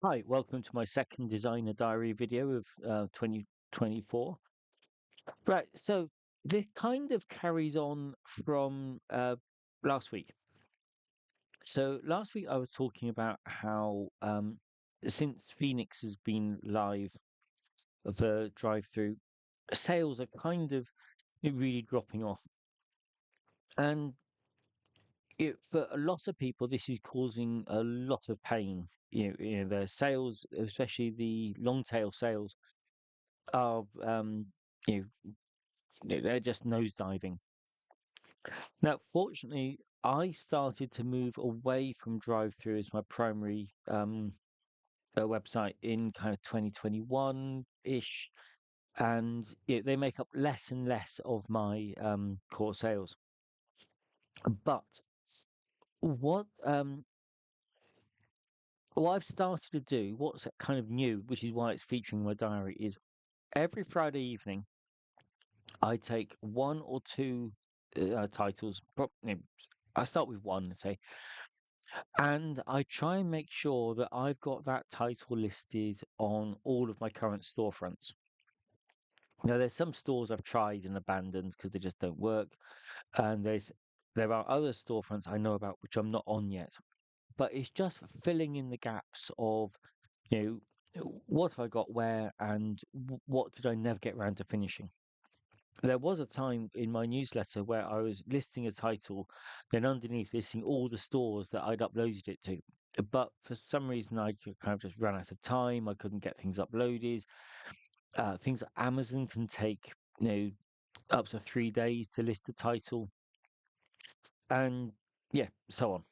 Hi, welcome to my second designer diary video of 2024. Right, so this kind of carries on from last week. So last week I was talking about how since Phoenix has been live for drive-through, sales are kind of really dropping off. And for a lot of people, this is causing a lot of pain. Their sales, especially the long tail sales, are you know, they're just nosediving. Now, fortunately, I started to move away from drive-through as my primary website in kind of 2021-ish, and they make up less and less of my core sales. But what what I've started to do, what's kind of new, which is why it's featuring in my diary, is every Friday evening I take one or two titles. I start with one, say, and I try and make sure that I've got that title listed on all of my current storefronts. Now, there's some stores I've tried and abandoned because they just don't work, and there are other storefronts I know about which I'm not on yet. But it's just filling in the gaps of, you what have I got where, and what did I never get around to finishing. There was a time in my newsletter where I was listing a title, then underneath listing all the stores that I'd uploaded it to. But for some reason, kind of just ran out of time. I couldn't get things uploaded. Things like Amazon can take, you know, up to 3 days to list a title, and yeah, so on.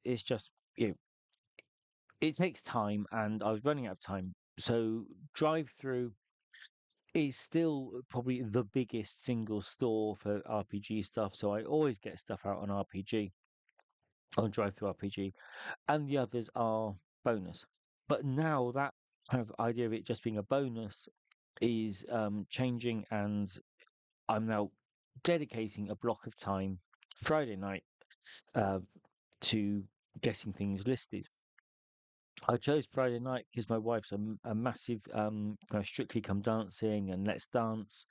It's just you know, it takes time, and I was running out of time. So drive through is still probably the biggest single store for RPG stuff. So I always get stuff out on RPG, on DriveThruRPG, and the others are bonus. But now that kind of idea of it just being a bonus is changing, and I'm now dedicating a block of time Friday night uh, to getting things listed. I chose Friday night because my wife's a massive kind of Strictly Come Dancing and Let's Dance,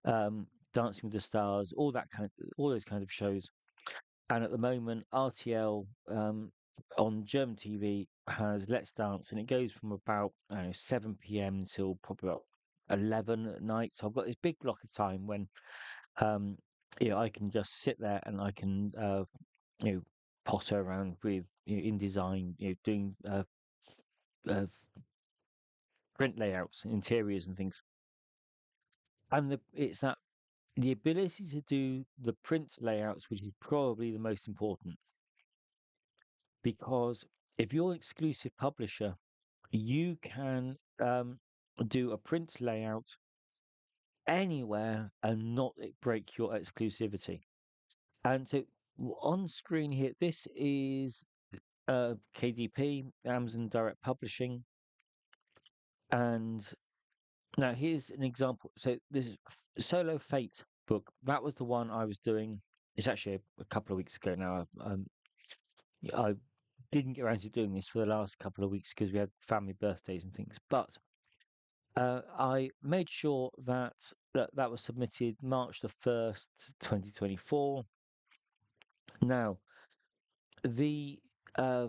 Dancing with the Stars, all those kind of shows. And at the moment, RTL on German TV has Let's Dance, and it goes from about 7 p.m. till probably about 11 at night. So I've got this big block of time when um, I can just sit there and I can you know potter around with InDesign, doing uh, print layouts, interiors, and things. And it's that the ability to do the print layouts, which is probably the most important, because if you're an exclusive publisher, you can do a print layout anywhere and not break your exclusivity. And so on screen here, this is KDP, Amazon Direct Publishing. And now here's an example. So this is Solo Fate book. That was the one I was doing. It's actually a couple of weeks ago now. I didn't get around to doing this for the last couple of weeks because we had family birthdays and things. But I made sure that was submitted March 1st, 2024. Now, the uh,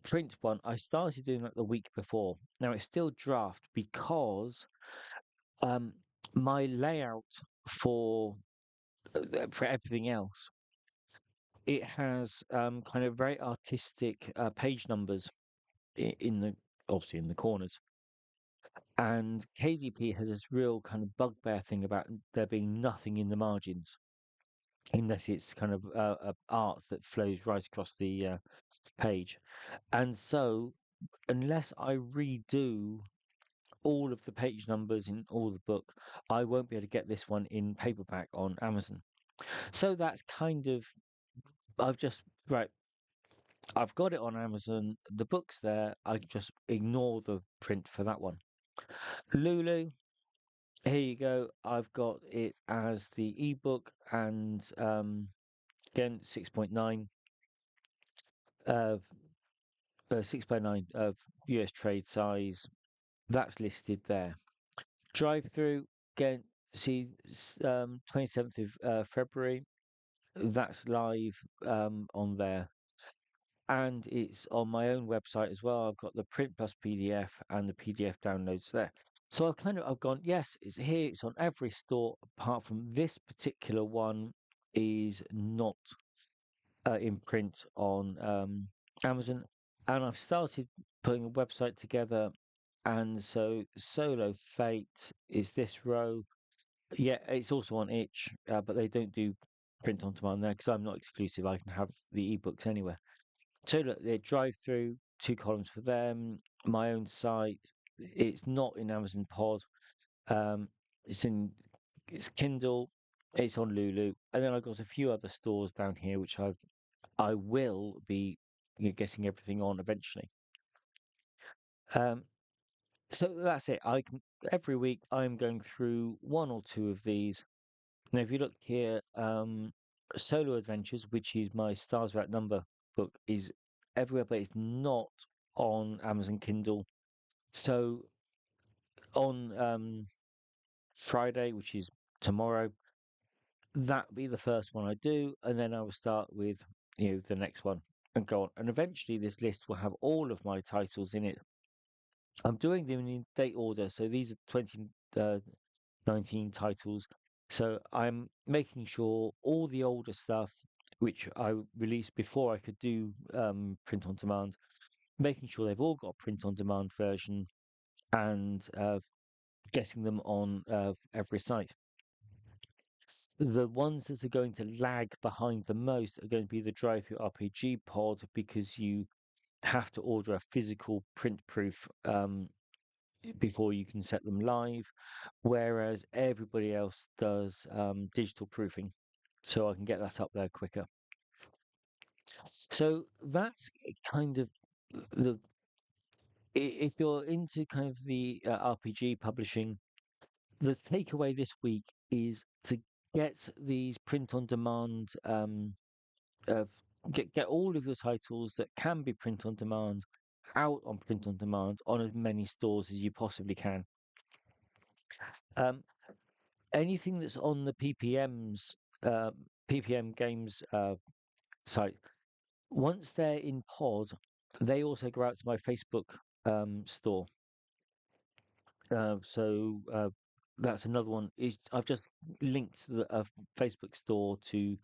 print one, I started doing that the week before. Now, it's still draft because um, my layout for for everything else, it has kind of very artistic page numbers in the obviously in the corners. And KDP has this real kind of bugbear thing about there being nothing in the margins, unless it's kind of art that flows right across the page. And so, unless I redo all of the page numbers in all the book, I won't be able to get this one in paperback on Amazon. So that's kind of, I've just, right, I've got it on Amazon, the book's there, I just ignore the print for that one. Lulu, here you go. I've got it as the ebook, and again 6.9. 6 by 9 of US trade size. That's listed there. Drive through again. See, 27th of February. That's live on there, and it's on my own website as well. I've got the print plus PDF and the PDF downloads there. So I've gone, yes, it's here. It's on every store apart from this particular one is not in print on Amazon, and I've started putting a website together. And so Solo Fate is this row. Yeah, it's also on Itch, but they don't do print on demand there because I'm not exclusive. I can have the ebooks anywhere. So look, they drive through 2 columns for them. My own site. It's not in Amazon Pod. Um, it's in it's Kindle. It's on Lulu, and then I've got a few other stores down here which I will be getting everything on eventually. Um, so that's it. Every week I'm going through one or two of these. Now, if you look here, Solo Adventures, which is my Stars Without Number book, is everywhere, but it's not on Amazon Kindle. So on Friday, which is tomorrow, that'll be the first one I do, and then I will start with the next one and go on. And eventually, this list will have all of my titles in it. I'm doing them in date order, so these are 2019 titles. So I'm making sure all the older stuff, which I released before I could do print on demand, making sure they've all got a print on demand version and getting them on every site. The ones that are going to lag behind the most are going to be the DriveThruRPG pod because you have to order a physical print proof before you can set them live, whereas everybody else does digital proofing, so I can get that up there quicker. So that's kind of the if you're into kind of the RPG publishing, the takeaway this week is to get these print on demand uh, get all of your titles that can be print on demand out on print on demand on as many stores as you possibly can. Um, Anything that's on the uh, PPM Games site, once they're in pod, they also go out to my Facebook store. So that's another one. Is I've just linked the Facebook store to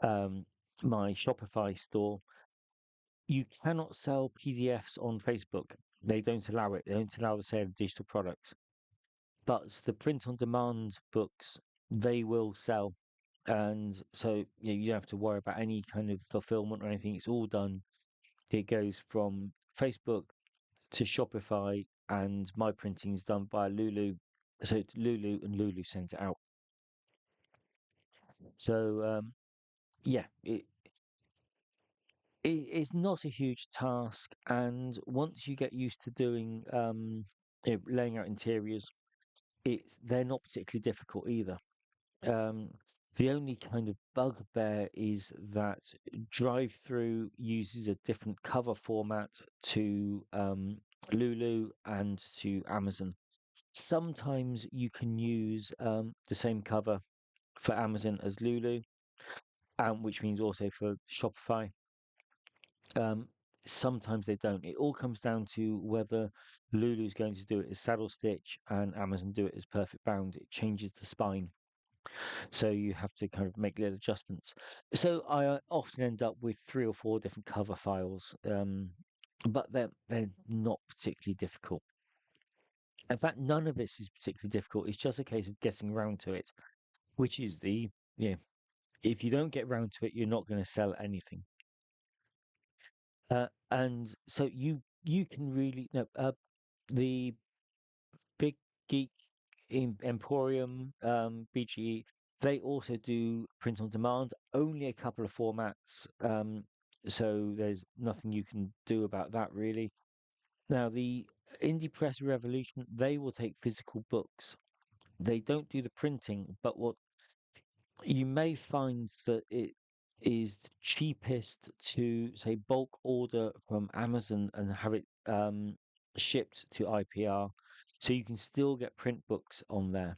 um, my Shopify store. You cannot sell PDFs on Facebook. They don't allow it. They don't allow the sale of digital products. But the print on demand books, they will sell. And so you don't have to worry about any kind of fulfillment or anything. It's all done. It goes from Facebook to Shopify, and my printing is done by Lulu. So it's Lulu, and Lulu sends it out. So yeah, it's not a huge task, and once you get used to doing laying out interiors, they're not particularly difficult either. Um, the only kind of bugbear is that drive-through uses a different cover format to Lulu and to Amazon. Sometimes you can use the same cover for Amazon as Lulu, which means also for Shopify. Um, Sometimes they don't. It all comes down to whether Lulu's going to do it as saddle stitch and Amazon do it as perfect bound. It changes the spine. So you have to kind of make little adjustments. So I often end up with 3 or 4 different cover files, but they're not particularly difficult. In fact, none of this is particularly difficult. It's just a case of getting around to it, which is yeah. If you don't get round to it, you're not going to sell anything. And so you can really no the Big Geek Emporium BGE, they also do print on demand, only a couple of formats. So there's nothing you can do about that really. Now the Indie Press Revolution, they will take physical books. They don't do the printing, but what you may find that is the cheapest to say bulk order from Amazon and have it shipped to IPR, so you can still get print books on there.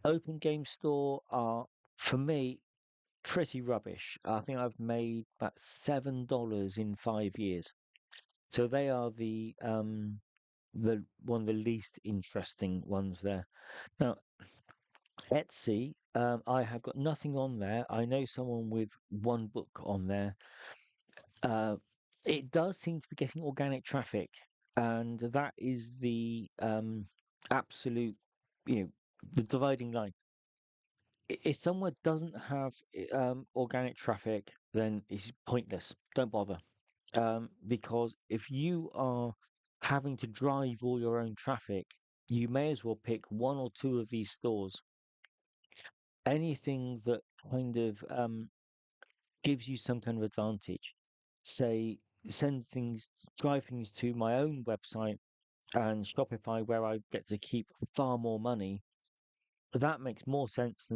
Open Game Store are, for me, pretty rubbish. I think I've made about $7 in 5 years. So they are the one of the least interesting ones there. Now, Etsy, I have got nothing on there. I know someone with one book on there. Uh, it does seem to be getting organic traffic, and that is the absolute, you know, the dividing line. If somewhere doesn't have organic traffic, then it's pointless. Don't bother. Because if you are having to drive all your own traffic, you may as well pick one or two of these stores. Anything that kind of gives you some kind of advantage. Say, send things, drive things to my own website and Shopify where I get to keep far more money. That makes more sense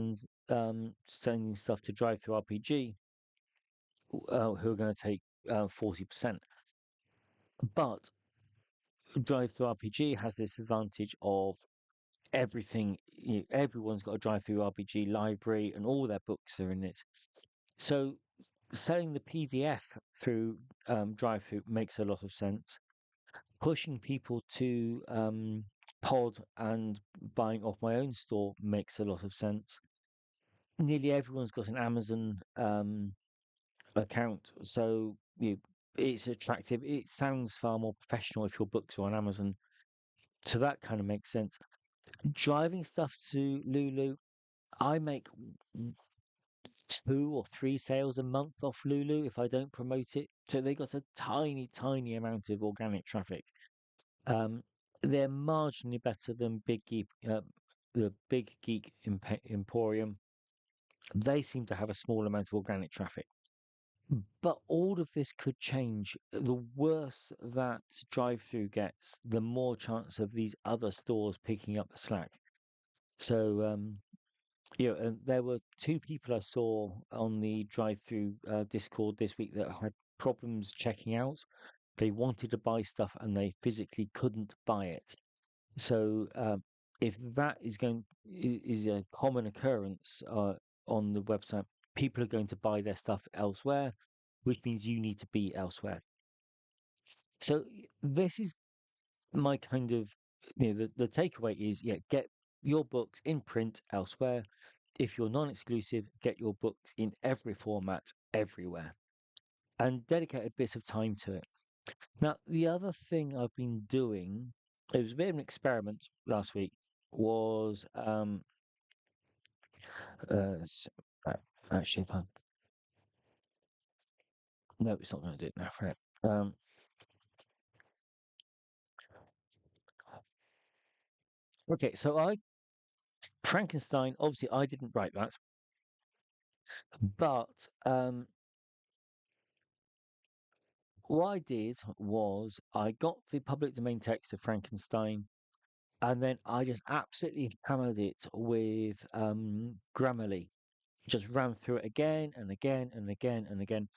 than sending stuff to DriveThruRPG, who are going to take 40%. But DriveThruRPG has this advantage of everything. Everyone's got a DriveThruRPG library, and all their books are in it. So selling the PDF through DriveThru makes a lot of sense. Pushing people to Pod and buying off my own store makes a lot of sense. Nearly everyone's got an Amazon account, so it's attractive. It sounds far more professional if your books are on Amazon, so that kind of makes sense. Driving stuff to Lulu, I make 2 or 3 sales a month off Lulu if I don't promote it. So they got a tiny, tiny amount of organic traffic. Um, they're marginally better than the Big Geek Emporium. They seem to have a small amount of organic traffic. But all of this could change. The worse that drive-through gets, the more chance of these other stores picking up the slack. So, and there were two people I saw on the drive-through Discord this week that had problems checking out. They wanted to buy stuff and they physically couldn't buy it. So, if that is a common occurrence on the website, people are going to buy their stuff elsewhere, which means you need to be elsewhere. So this is my kind of the takeaway is get your books in print elsewhere. If you're non-exclusive, get your books in every format everywhere and dedicate a bit of time to it. Now, the other thing I've been doing, it was a bit of an experiment last week, was s- uh, actually, no, it's not going to do it now for it. Okay, so Frankenstein, obviously I didn't write that, but what I did was I got the public domain text of Frankenstein and then I just absolutely hammered it with Grammarly. Just ran through it again and again and again and again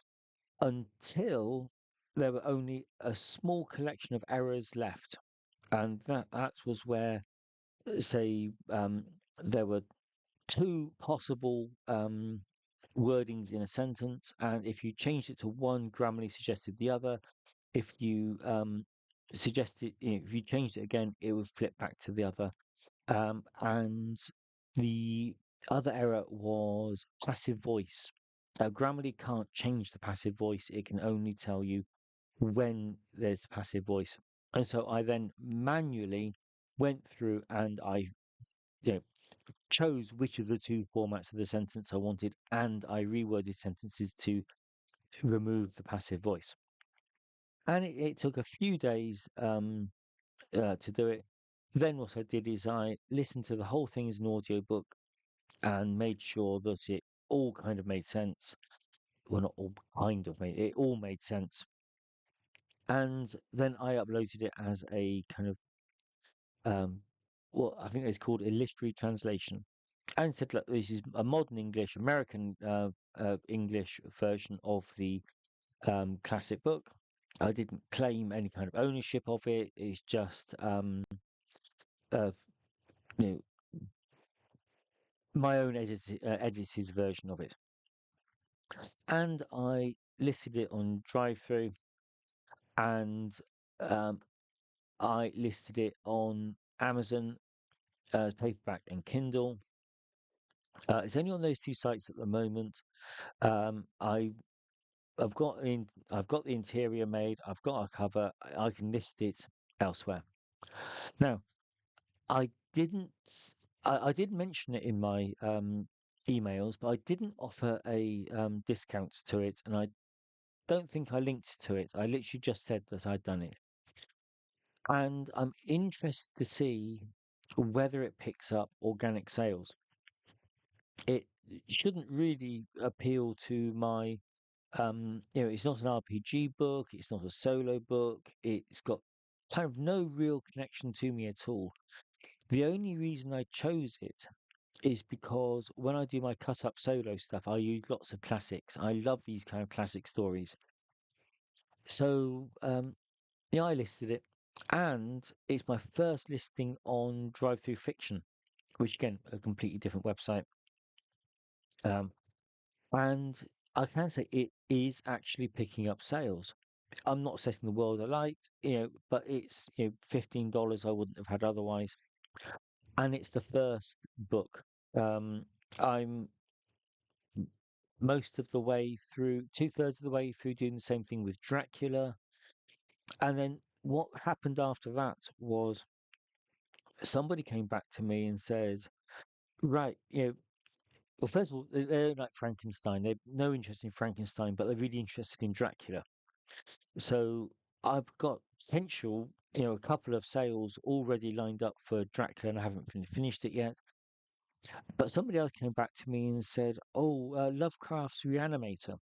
until there were only a small collection of errors left. And that was where, say, there were two possible wordings in a sentence, and if you changed it to one, Grammarly suggested the other. If you if you changed it again, it would flip back to the other. And the other error was passive voice. Grammarly can't change the passive voice; it can only tell you when there's passive voice. And so I then manually went through and I you know, chose which of the two formats of the sentence I wanted, and I reworded sentences to remove the passive voice. And it took a few days to do it. Then what I did is I listened to the whole thing as an audiobook and made sure that it all kind of made sense. Well, not all kind of made it all made sense. And then I uploaded it as a kind of um, what I think it's called illusory translation. and said, look, this is a modern English, American English version of the classic book. I didn't claim any kind of ownership of it. It's just uh, you know, my own edited version of it. And I listed it on DriveThru, and um, I listed it on Amazon paperback and Kindle. It's only on those two sites at the moment. I I've got the interior made. I've got a cover. I can list it elsewhere. Now, I didn't. I did mention it in my emails, but I didn't offer a discount to it, and I don't think I linked to it. I literally just said that I'd done it, and I'm interested to see whether it picks up organic sales. It shouldn't really appeal to my it's not an RPG book, it's not a solo book, it's got kind of no real connection to me at all. The only reason I chose it is because when I do my cut up solo stuff, I use lots of classics. I love these kind of classic stories. So yeah, I listed it, and it's my first listing on Drive Through Fiction, which again, a completely different website. Um, and I can say it is actually picking up sales. I'm not setting the world alight, but it's $15 I wouldn't have had otherwise, and it's the first book. I'm most of the way through, two-thirds of the way through doing the same thing with Dracula, and then what happened after that was somebody came back to me and said, right, well, first of all, they don't like Frankenstein. They've no interest in Frankenstein, but they're really interested in Dracula. So I've got potential, a couple of sales already lined up for Dracula, and I haven't finished it yet. But somebody else came back to me and said, "Oh, Lovecraft's Reanimator,"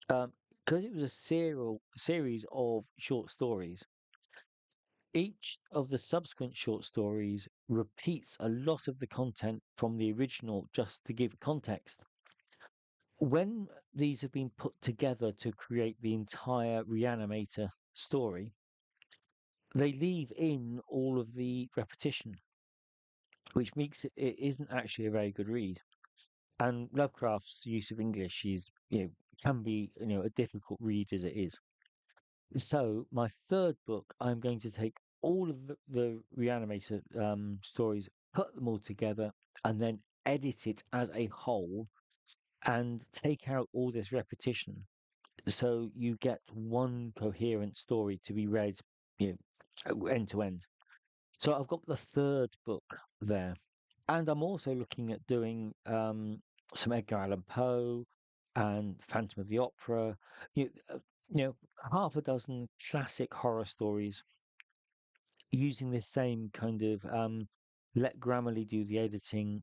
because it was a serial series of short stories. Each of the subsequent short stories repeats a lot of the content from the original, just to give context. When these have been put together to create the entire Reanimator story, they leave in all of the repetition, which makes it isn't actually a very good read. And Lovecraft's use of English is, can be, a difficult read as it is. So my third book, I'm going to take all of the Reanimator stories, put them all together, and then edit it as a whole and take out all this repetition. So you get one coherent story to be read, end to end. So I've got the third book there. And I'm also looking at doing some Edgar Allan Poe and Phantom of the Opera, you, uh, half a dozen classic horror stories using this same kind of let Grammarly do the editing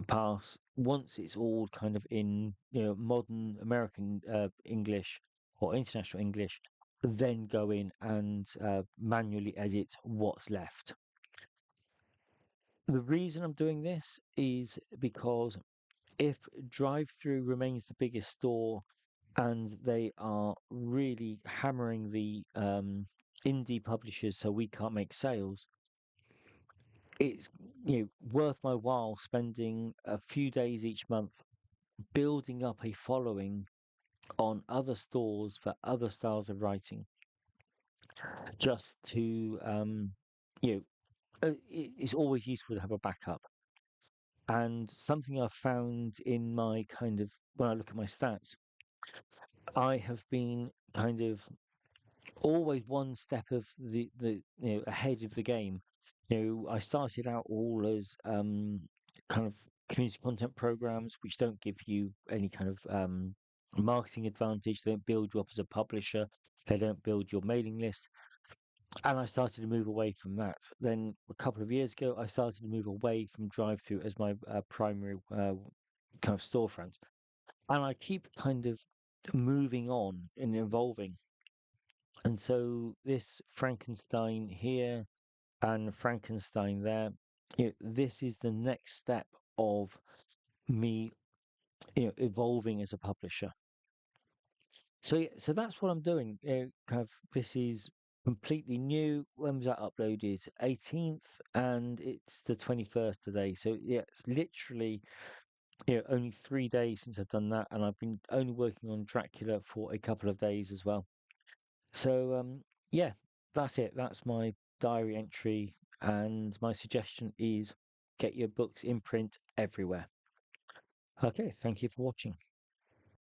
pass. Once it's all kind of in modern American English or international English, then go in and manually edit what's left. The reason I'm doing this is because if DriveThru remains the biggest store and they are really hammering the indie publishers so we can't make sales, it's worth my while spending a few days each month building up a following on other stores for other styles of writing, just to it's always useful to have a backup. And something I've found in my kind of when I look at my stats, I have been kind of always one step of the ahead of the game. I started out all as kind of community content programs, which don't give you any kind of marketing advantage. They don't build you up as a publisher. They don't build your mailing list. And I started to move away from that. Then a couple of years ago, I started to move away from DriveThru as my primary kind of storefront. And I keep kind of moving on and evolving. And so this Frankenstein here and Frankenstein there, this is the next step of me, evolving as a publisher. So yeah, so that's what I'm doing. This is completely new. When was that uploaded? 18th, and it's the 21st today. So yeah, it's literally only 3 days since I've done that, and I've been only working on Dracula for a couple of days as well. So yeah, that's it. That's my diary entry, and my suggestion is get your books in print everywhere. Okay, thank you for watching.